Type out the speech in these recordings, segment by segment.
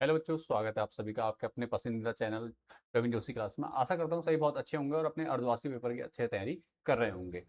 Hello बच्चों, स्वागत है आप सभी का आपके अपने पसंदीदा चैनल प्रवीण जोशी क्लास में। आशा करता हूँ सभी बहुत अच्छे होंगे और अपने अर्धवार्षिक पेपर की अच्छे तैयारी कर रहे होंगे।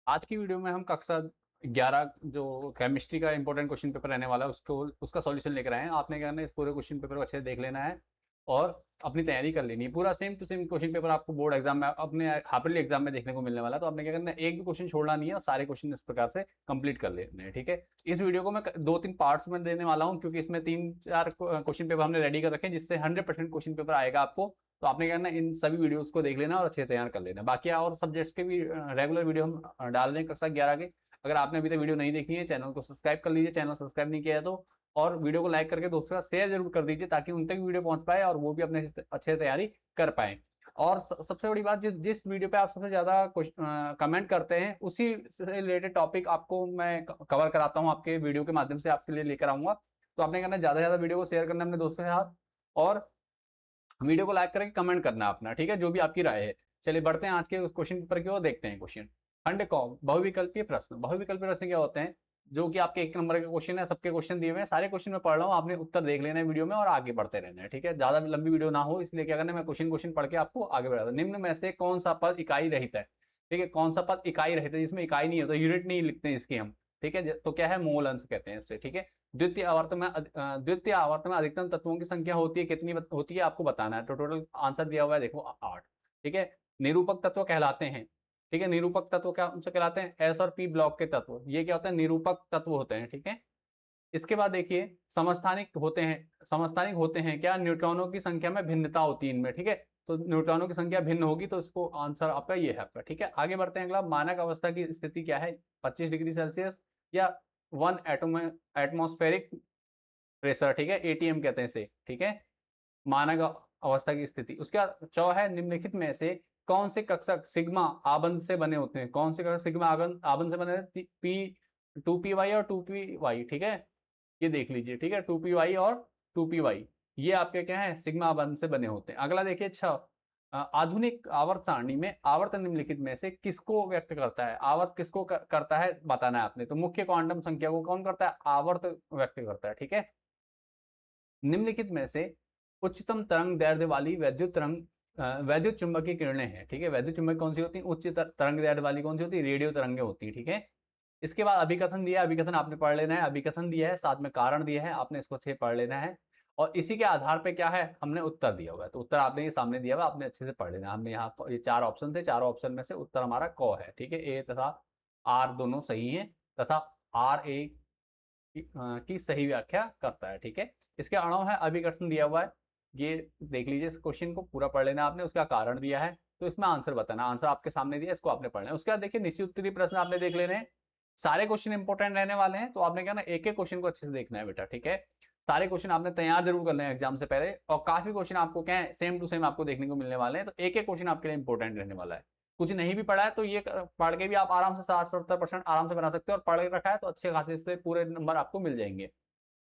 आज की वीडियो में हम कक्षा 11 जो केमिस्ट्री का इंपॉर्टेंट क्वेश्चन पेपर रहने वाला है उसको उसका सॉल्यूशन लेकर आए हैं। आपने क्या करना है, इस पूरे क्वेश्चन पेपर को अच्छे से देख लेना है और अपनी तैयारी कर लेनी है। पूरा same to same question paper आपको बोर्ड एग्जाम में अपने हाफिली एग्जाम में देखने को मिलने वाला है। तो आपने क्या करना है, एक भी क्वेश्चन छोड़ना नहीं है और सारे क्वेश्चन इस प्रकार से कंप्लीट कर लेने हैं। ठीक है, इस वीडियो को मैं 2-3 पार्ट्स में देने वाला हूँ क्योंकि इसमें 3-4 क्वेश्चन पेपर हमने रेडी कर रखे हैं जिससे 100% क्वेश्चन पेपर आएगा आपको। तो आपने क्या करना है, इन सभी वीडियोस को देख लेना और अच्छे तैयार कर लेना। बाकी और सब्जेक्ट्स के भी रेगुलर वीडियो हम डाल रहे हैं कक्षा 11 के। अगर आपने अभी तक वीडियो नहीं देखी है, चैनल को सब्सक्राइब कर लीजिए, चैनल सब्सक्राइब नहीं किया है तो। और वीडियो को लाइक करके दोस्तों का शेयर जरूर कर दीजिए ताकि उन तक वीडियो पहुंच पाए और वो भी अपने अच्छे तैयारी कर पाए। और सबसे बड़ी बात, जिस वीडियो पे आप सबसे ज्यादा कमेंट करते हैं उसी से रिलेटेड टॉपिक आपको मैं कवर कराता हूं, आपके वीडियो के माध्यम से आपके लिए लेकर आऊंगा। तो आपने करना ज्यादा से ज्यादा वीडियो को शेयर करना है अपने दोस्तों के साथ और वीडियो को लाइक करके कमेंट करना अपना, ठीक है, जो भी आपकी राय है। चलिए बढ़ते हैं आज के उस क्वेश्चन पेपर की ओर, देखते हैं क्वेश्चन। खंड कौ बहुविकल्पीय प्रश्न। बहुविकल्पीय प्रश्न क्या होते हैं? जो कि आपके 1 नंबर के क्वेश्चन है, सबके क्वेश्चन दिए हुए हैं, सारे क्वेश्चन में पढ़ रहा हूँ, आपने उत्तर देख लेना है वीडियो में और आगे बढ़ते रहना है। ठीक है, ज्यादा लंबी वीडियो ना हो इसलिए क्या करना है, मैं क्वेश्चन क्वेश्चन पढ़ के आपको आगे बढ़ाता हूँ। निम्न में से कौन सा पद इकाई रहित है? ठीक है, कौन सा पद इकाई रहित है जिसमें इकाई नहीं होता, यूनिट नहीं लिखते हैं इसकी हम। ठीक है, तो क्या है, मोल अंश कहते हैं इससे। ठीक है, द्वितीय आवर्त में अधिकतम तत्वों की संख्या होती है कितनी होती है आपको बताना है। तो टोटल आंसर दिया हुआ है, देखो 8। ठीक है, निरूपक तत्व कहलाते हैं। ठीक है, निरूपक तत्व क्या उनसे कहलाते हैं? एस और पी ब्लॉक के तत्व, ये क्या होते हैं, निरूपक तत्व होते हैं। ठीक है, इसके बाद देखिए समस्थानिक होते हैं। समस्थानिक होते हैं क्या? न्यूट्रॉनों की संख्या में भिन्नता होती है इनमें। ठीक है, तो न्यूट्रॉनों की संख्या भिन्न होगी तो इसको आंसर आपका ये है आपका। ठीक है, आगे बढ़ते हैं। अगला, मानक अवस्था की स्थिति क्या है? 25 डिग्री सेल्सियस या 1 एटमॉस्फेरिक प्रेशर। ठीक है, एटीएम कहते हैं इसे। ठीक है, मानक अवस्था की स्थिति। उसका चौ है, निम्नलिखित में से कौन से कक्षक सिग्मा आबंध से बने होते हैं? कौन से कक्षक सिग्मा आबंध से बने होते हैं? पी 2py और 2py। ठीक है, ये देख लीजिए। ठीक है, 2py और 2py ये आपके क्या है, सिग्मा आबंध से बने होते हैं। अगला देखिए 6, आधुनिक आवर्त सारणी में आवर्त निम्नलिखित में से किसको व्यक्त करता है? आवर्त किसको करता है बताना है आपने। तो मुख्य क्वांटम संख्या को कौन करता है? आवर्त व्यक्त करता है। ठीक है, निम्नलिखित में से उच्चतम तरंग दैर्ध्य वाली वैद्युत चुंबकीय किरणें हैं। ठीक है, वैद्युत चुंबक कौन सी होती है? उच्च तरंग दैर्ध्य वाली कौन सी होती है? रेडियो तरंगें होती है। ठीक है, इसके बाद अभिकथन दिया है, अभिकथन आपने पढ़ लेना है। अभिकथन दिया है, साथ में कारण दिया है, आपने इसको अच्छे पढ़ लेना है। और इसी के आधार पे क्या है, हमने उत्तर दिया हुआ है। तो उत्तर आपने ये सामने दिया हुआ, आपने अच्छे से पढ़ लेना। हमने यहाँ ये 4 ऑप्शन थे, चारों ऑप्शन में से उत्तर हमारा क है। ठीक है, ए तथा आर दोनों सही है तथा आर ए की सही व्याख्या करता है। ठीक है, इसके अणु है, अभिकर्षण दिया हुआ है, ये देख लीजिए। इस क्वेश्चन को पूरा पढ़ लेना आपने। उसका कारण दिया है तो इसमें आंसर बताना। आंसर आपके सामने दिया, इसको आपने पढ़ना है। उसके बाद देखिए निश्चित उत्तरीय प्रश्न आपने देख लेने हैं। सारे क्वेश्चन इंपॉर्टेंट रहने वाले हैं तो आपने क्या ना, एक एक क्वेश्चन को अच्छे से देखना है बेटा। ठीक है, सारे क्वेश्चन आपने तैयार जरूर कर लें एग्जाम से पहले। और काफी क्वेश्चन आपको क्या है, सेम टू सेम आपको देखने को मिलने वाले हैं। तो एक एक क्वेश्चन आपके लिए इंपॉर्टेंट रहने वाला है। कुछ नहीं भी पढ़ा है तो ये पढ़ के भी आप आराम से 60-70% आराम से बना सकते हो। और पढ़ के रखा है तो अच्छे खासे इससे पूरे नंबर आपको मिल जाएंगे।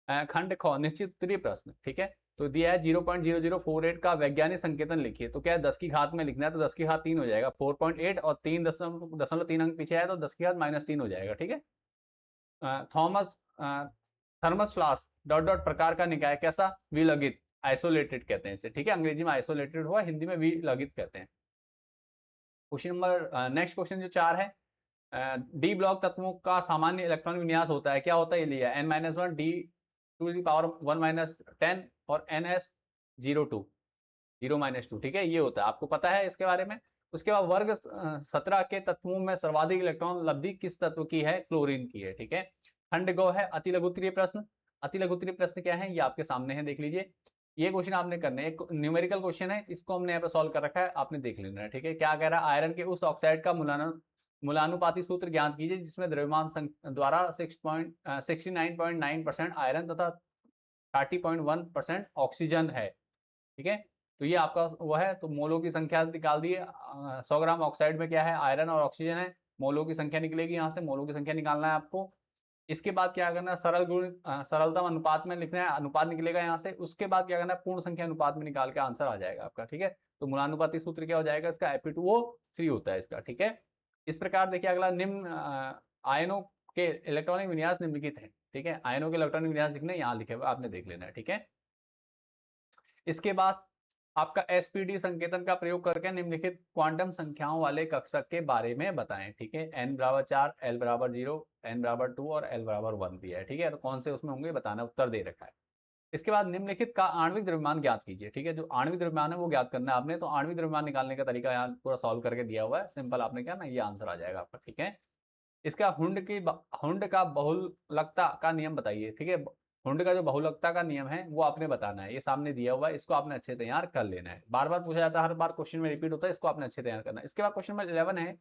खंड ख, निश्चित उत्तरीय प्रश्न। ठीक है, तो दिया है 0.0048 का वैज्ञानिक संकेतन लिखिए। तो क्या है, 10 की घात में लिखना है तो 10 की घात 3 हो जाएगा। 4.8 और 3.3 अंक पीछे है तो 10 की घात -3 हो जाएगा। ठीक है, Thomas thermos flask dot dot प्रकार का निकाय कैसा? विलगित, आइसोलेटेड कहते हैं इसे। ठीक है, अंग्रेजी में आइसोलेटेड हुआ, हिंदी में विलगित कहते हैं। क्वेश्चन नंबर नेक्स्ट क्वेश्चन जो 4 है, डी ब्लॉक तत्वों का सामान्य इलेक्ट्रॉन विन्यास होता है, क्या होता है? ये लिया n-1 d⁻1 - 10 और ns02 0-2। ठीक है, ये होता है, आपको पता है इसके बारे में। उसके बाद वर्ग 17 के तत्वों में सर्वाधिक इलेक्ट्रॉन लब्धि किस तत्व की है? क्लोरीन की है। ठीक है, खंड गो है, अति लघुत्तरीय प्रश्न। अति लघुत्तरीय प्रश्न क्या है, ये आपके सामने है, देख लीजिए। ये क्वेश्चन आपने करने हैं, एक न्यूमेरिकल क्वेश्चन है, इसको हमने यहाँ पे सॉल्व कर रखा है, आपने देख लेना है। ठीक है, क्या कह रहा है, आयरन के उस ऑक्साइड का मूलानुपाती सूत्र ज्ञात कीजिए जिसमें द्रव्यमान द्वारा 69.9% आयरन तथा 30.1% ऑक्सीजन है। ठीक है, तो ये आपका वो है। तो मोलों की संख्या निकाल दी है। 100 ग्राम ऑक्साइड में क्या है, आयरन और ऑक्सीजन है। मोलों की संख्या निकलेगी, यहाँ से मोलों की संख्या निकालना है आपको। इसके बाद क्या करना है, सरल गुण सरलतम अनुपात में लिखना है, अनुपात निकलेगा यहाँ से। उसके बाद क्या करना है, पूर्ण संख्या अनुपात में निकाल के आंसर आ जाएगा आपका। ठीक है, तो मूलानुपाती सूत्र क्या हो जाएगा इसका, Fe2O3 होता है इसका। ठीक है, इस प्रकार देखिए अगला, निम्न आयनों के इलेक्ट्रॉनिक विन्यास निम्नलिखित है। ठीक है, आयनों के इलेक्ट्रॉनिक विन्यास लिखना है, यहाँ लिखे हुए आपने देख लेना है। ठीक है, इसके बाद आपका एसपीडी संकेतन का प्रयोग करके निम्नलिखित क्वांटम संख्याओं वाले कक्षक के बारे में बताएं। ठीक है, n बराबर 4, l बराबर 0, n बराबर 2 और l बराबर 1 दिया है। ठीक है, तो कौन से उसमें होंगे बताना, उत्तर दे रखा है। इसके बाद निम्नलिखित का आणविक द्रव्यमान ज्ञात कीजिए। ठीक है, जो आणविक द्रव्यमान है वो ज्ञात करना है आपने। तो आणविक द्रव्यमान निकालने का तरीका यहाँ पूरा सॉल्व करके दिया हुआ है, सिंपल आपने क्या ना, ये आंसर आ जाएगा आपका। ठीक है, इसका हुंड का बहुलकता का नियम बताइए। ठीक है, हुंड का जो बहुलकता का नियम है वो आपने बताना है, ये सामने दिया हुआ है, इसको आपने अच्छे तैयार कर लेना है। बार बार पूछा जाता है, हर बार क्वेश्चन में रिपीट होता है, इसको आपने अच्छे तैयार करना है। इसके बाद क्वेश्चन नंबर 11 है,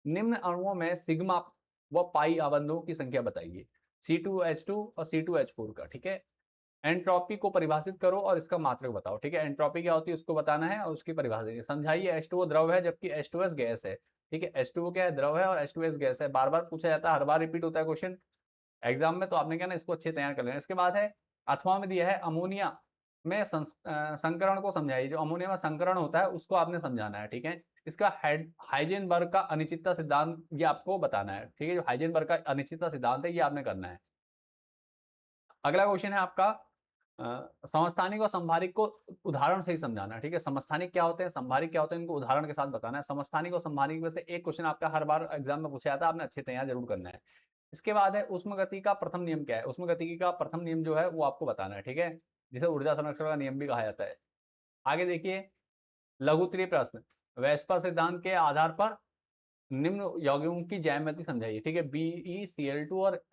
निम्न अणुओं में सिग्मा व पाई आबंधों की संख्या बताइए, C2H2 और C2H4 का। ठीक है, एंट्रोपी को परिभाषित करो और इसका मात्रक बताओ। ठीक है, एंट्रोपी क्या होती है उसको बताना है और उसकी परिभाषा समझाइए। H2O द्रव है जबकि H2S गैस है। ठीक है, H2O क्या है, द्रव है, और H2S गैस है। बार बार पूछा जाता है, हर बार रिपीट होता है क्वेश्चन एग्जाम में, तो आपने क्या ना, इसको अच्छे तैयार कर लेना। इसके बाद है, अथवा में दिया है, अमोनिया में संकरण को समझाइए। जो अमोनिया में संकरण होता है उसको आपने समझाना है। ठीक है, इसका हाइजेनबर्ग का अनिश्चितता सिद्धांत ये आपको बताना है। ठीक है, जो हाइजेनबर्ग का अनिश्चितता सिद्धांत है ये आपने करना है। अगला क्वेश्चन है आपका, समस्थानिक और संभारिक को उदाहरण से ही समझाना है। ठीक है, समस्थानिक क्या होते हैं, संभारिक क्या होते हैं, इनको उदाहरण के साथ बताना है। समस्थानिक और संभारिक में से एक क्वेश्चन आपका हर बार एग्जाम में पूछा जाता है, आपने अच्छे तैयार जरूर करना है। इसके बाद है, उष्म गति का प्रथम नियम क्या है। उष्म गति का प्रथम नियम जो है वो आपको बताना है। ठीक है, जिसे ऊर्जा संरक्षण का नियम भी कहा जाता है। आगे देखिए, लघुत्तरीय प्रश्न, वेस्पर सिद्धांत के आधार पर निम्न यौगिकों की ज्यामिति समझाइए। ठीक है, BeCl2 और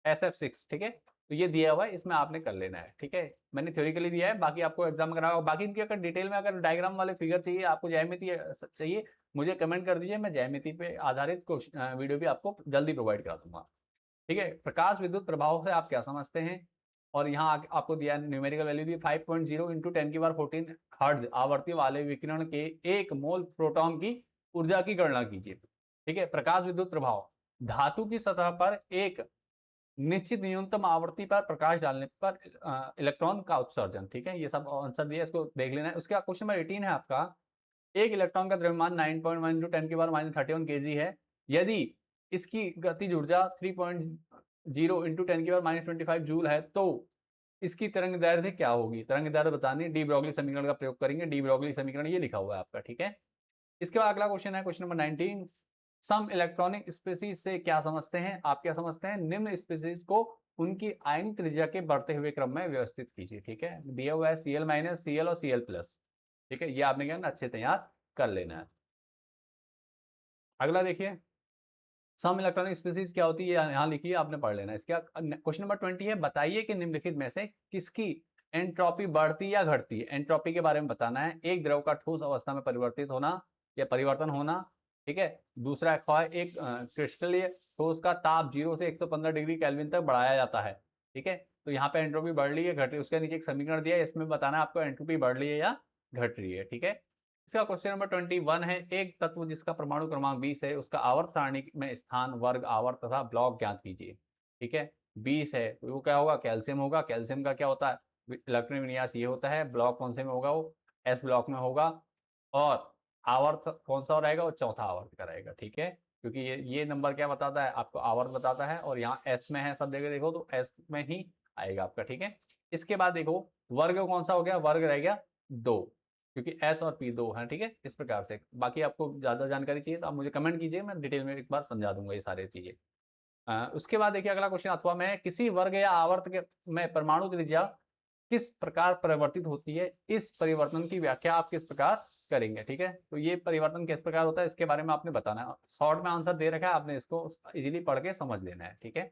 SF6। ठीक है, तो ये दिया हुआ है, इसमें आपने कर लेना है। ठीक है, मैंने थ्योरिकली दिया है, बाकी आपको एग्जाम कराओ। बाकी इनकी अगर डिटेल में अगर डायग्राम वाले फिगर चाहिए, आपको ज्यामिति चाहिए, मुझे कमेंट कर दीजिए, मैं ज्यामिति पे आधारित वीडियो भी आपको जल्दी प्रोवाइड करा दूंगा। ठीक है, प्रकाश विद्युत प्रभाव से आप क्या समझते हैं, और यहाँ आपको दिया न्यूमेरिकल वैल्यू दी 5.0 इंटू 10⁻14 हर्ट्ज आवर्ती वाले विकिरण के 1 मोल प्रोटॉन की ऊर्जा की गणना कीजिए। ठीक है, प्रकाश विद्युत प्रभाव, धातु की सतह पर एक निश्चित न्यूनतम आवृत्ति पर प्रकाश डालने पर इलेक्ट्रॉन का उत्सर्जन। ठीक है, ये सब आंसर दिया, इसको देख लेना है। उसका क्वेश्चन नंबर 18 है आपका, एक इलेक्ट्रॉन का द्रव्यमान 9.1 इंटू 10⁻31 kg है। यदि इसकी गतिज ऊर्जा 3.0 इंटू 10⁻25 जूल है, तो इसकी तरंग दैर्ध्य क्या होगी। तरंग दैर्ध्य बतानी, डी ब्रोगली समीकरण का प्रयोग करेंगे। डी ब्रोगली समीकरण ये लिखा हुआ है आपका। ठीक है, इसके बाद अगला क्वेश्चन है, क्वेश्चन नंबर 19, सम इलेक्ट्रॉनिक स्पीसीज से क्या समझते हैं। आप क्या समझते हैं, निम्न स्पीसीज को उनकी आयनिक त्रिज्या के बढ़ते हुए क्रम में व्यवस्थित कीजिए। ठीक है, दिया हुआ है Cl-, Cl और Cl+। ठीक है, ये आपने क्या अच्छे तैयार कर लेना है। अगला देखिए, सम इलेक्ट्रॉनिक स्पीसीज क्या होती है, यहाँ लिखिए, आपने पढ़ लेना है। इसका क्वेश्चन नंबर 20 है, बताइए कि निम्नलिखित में से किसकी एंट्रोपी बढ़ती या घटती है। एंट्रोपी के बारे में बताना है, एक द्रव का ठोस अवस्था में परिवर्तित होना या परिवर्तन होना। ठीक है, दूसरा एक क्रिस्टलीय ठोस का ताप 0 से 115 डिग्री केल्विन तक बढ़ाया जाता है। ठीक है, तो यहाँ पे एंट्रोपी बढ़ रही है, घट रही है, उसके नीचे एक समीकरण दिया है, इसमें बताना है आपको एंट्रोपी बढ़ रही है या घट रही है। ठीक है, इसका क्वेश्चन नंबर 21 है, एक तत्व जिसका परमाणु क्रमांक 20 है, उसका आवर्त सारणी में स्थान, वर्ग, आवर्त तथा ब्लॉक ज्ञात कीजिए। ठीक है, 20 है तो वो क्या होगा, कैल्शियम होगा। कैल्शियम का क्या होता है, इलेक्ट्रॉन विन्यास ये होता है। ब्लॉक कौन से में होगा, वो S ब्लॉक में होगा। और आवर्त कौन सा रहेगा, वो चौथा आवर्त का रहेगा। ठीक है, क्योंकि ये नंबर क्या बताता है आपको, आवर्त बताता है, और यहाँ S में है, सब जगह देखो तो S में ही आएगा आपका। ठीक है, इसके बाद देखो, वर्ग कौन सा हो गया, वर्ग रह गया 2, क्योंकि S और P 2 है। ठीक है, इस प्रकार से। बाकी आपको ज्यादा जानकारी चाहिए तो आप मुझे कमेंट कीजिए, मैं डिटेल में एक बार समझा दूंगा ये सारी चीजें। उसके बाद देखिए, अगला क्वेश्चन अथवा में, किसी वर्ग या आवर्त के में परमाणु त्रिज्या किस प्रकार परिवर्तित होती है, इस परिवर्तन की व्याख्या आप किस प्रकार करेंगे। ठीक है, तो ये परिवर्तन किस प्रकार होता है, इसके बारे में आपने बताना है। शॉर्ट में आंसर दे रखा है, आपने इसको इजीली पढ़ के समझ लेना है। ठीक है,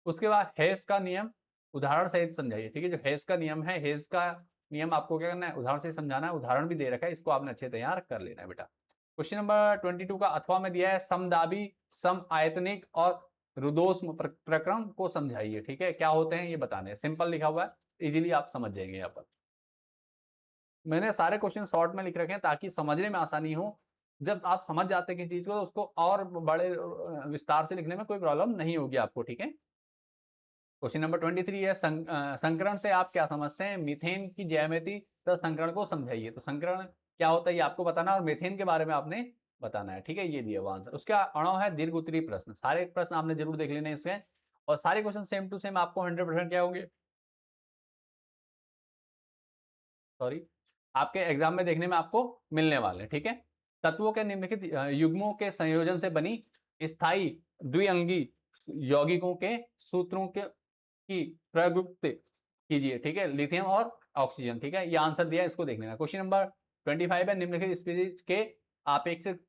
उसके बाद हेस का नियम उदाहरण सहित समझाइए। ठीक है, जो हेस का नियम है, हेस का नियम आपको क्या करना है, उदाहरण से समझाना है। उदाहरण भी दे रखा है, इसको आपने अच्छे तैयार कर लेना है बेटा। क्वेश्चन नंबर 22 का अथवा में दिया है, समदाबी, सम आयतनिक और रुदोष्म प्रक्रम को समझाइए। ठीक है, क्या होते हैं ये बताने हैं, सिंपल लिखा हुआ है, इजीली आप समझ जाएंगे। यहाँ पर मैंने सारे क्वेश्चन शॉर्ट में लिख रखे हैं ताकि समझने में आसानी हो। जब आप समझ जाते हैं किसी चीज को, तो उसको और बड़े विस्तार से लिखने में कोई प्रॉब्लम नहीं होगी आपको। ठीक है, क्वेश्चन नंबर 23 है, संकरण से आप क्या समझते हैं, मीथेन की ज्यामिति तथा संकरण को समझाइए। तो संकरण क्या होता है ये आपको बताना, और मीथेन के बारे में आपने बताना है। ठीक है, ये दिया हुआ आंसर। उसका अणव है दीर्घ उत्तरीय प्रश्न, सारे प्रश्न आपने जरूर देख लेने इसमें, और सारे क्वेश्चन सेम टू सेम आपको 100% क्या होंगे, सॉरी, आपके एग्जाम में देखने में आपको मिलने वाले, ठीक है। तत्वों के निम्नलिखित युग्मों के संयोजन से बनी स्थायी द्विअंगी यौगिकों के सूत्रों के की प्रयुक्त कीजिए, ठीक है, लिथियम और ऑक्सीजन, ठीक है। ये आंसर दिया है, इसको देख लेना। क्वेश्चन नंबर 25 है, निम्नलिखित स्पीशीज के आपेक्षिक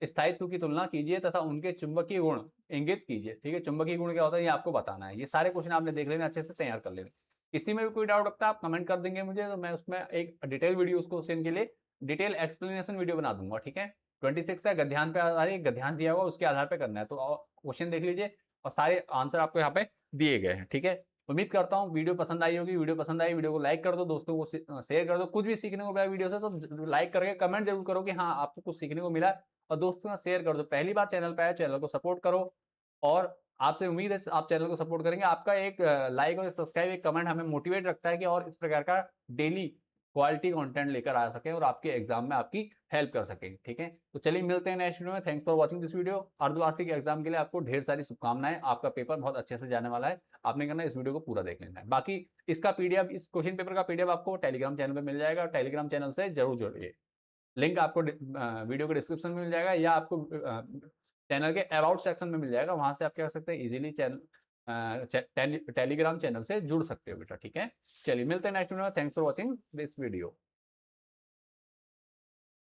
स्थायित्व की तुलना कीजिए तथा उनके चुंबकीय गुण इंगित कीजिए, ठीक है। चुंबकीय गुण क्या होता है ये आपको बताना है। ये सारे क्वेश्चन आपने देख लेना, अच्छे से तैयार कर लेना। किसी में भी कोई डाउट रखता है आप कमेंट कर देंगे मुझे, तो मैं उसमें एक डिटेल वीडियो उस क्वेश्चन के लिए डिटेल एक्सप्लेनेशन वीडियो बना दूंगा, ठीक है। 26 है, गद्यांश पे आधारित, गद्यांश दिया हुआ उसके आधार पे करना है, तो क्वेश्चन देख लीजिए और सारे आंसर आपको यहाँ पे दिए गए हैं, ठीक है। उम्मीद करता हूँ वीडियो पसंद आई होगी। वीडियो पसंद आई, वीडियो को लाइक कर दो, दोस्तों को शेयर कर दो। कुछ भी सीखने को मिला वीडियो से तो लाइक करके कमेंट जरूर करो कि हाँ आपको कुछ सीखने को मिला, और दोस्तों का शेयर कर दो। पहली बार चैनल पे आए, चैनल को सपोर्ट करो, और आपसे उम्मीद है आप चैनल को सपोर्ट करेंगे। आपका एक लाइक और सब्सक्राइब, एक कमेंट हमें मोटिवेट रखता है कि और इस प्रकार का डेली क्वालिटी कंटेंट लेकर आ सके और आपके एग्जाम में आपकी हेल्प कर सके, ठीक है। तो चलिए मिलते हैं नेक्स्ट वीडियो में। Thanks for watching this video. अर्धवार्षिक के एग्जाम के लिए आपको ढेर सारी शुभकामनाएं। आपका पेपर बहुत अच्छे से जाने वाला है, आपने करना है इस वीडियो को पूरा देख लेना है। बाकी इसका पीडीएफ, इस क्वेश्चन पेपर का पीडीएफ आपको टेलीग्राम चैनल पर मिल जाएगा, टेलीग्राम चैनल से जरूर जुड़िए। लिंक आपको वीडियो के डिस्क्रिप्शन में मिल जाएगा, या आपको चैनल के अबाउट सेक्शन में मिल जाएगा, वहां से आप क्या कर सकते हैं, इजीली चैनल टेलीग्राम चैनल से जुड़ सकते हो बेटा, ठीक है। चलिए मिलते हैं नेक्स्ट वीडियो में। Thanks for watching this video.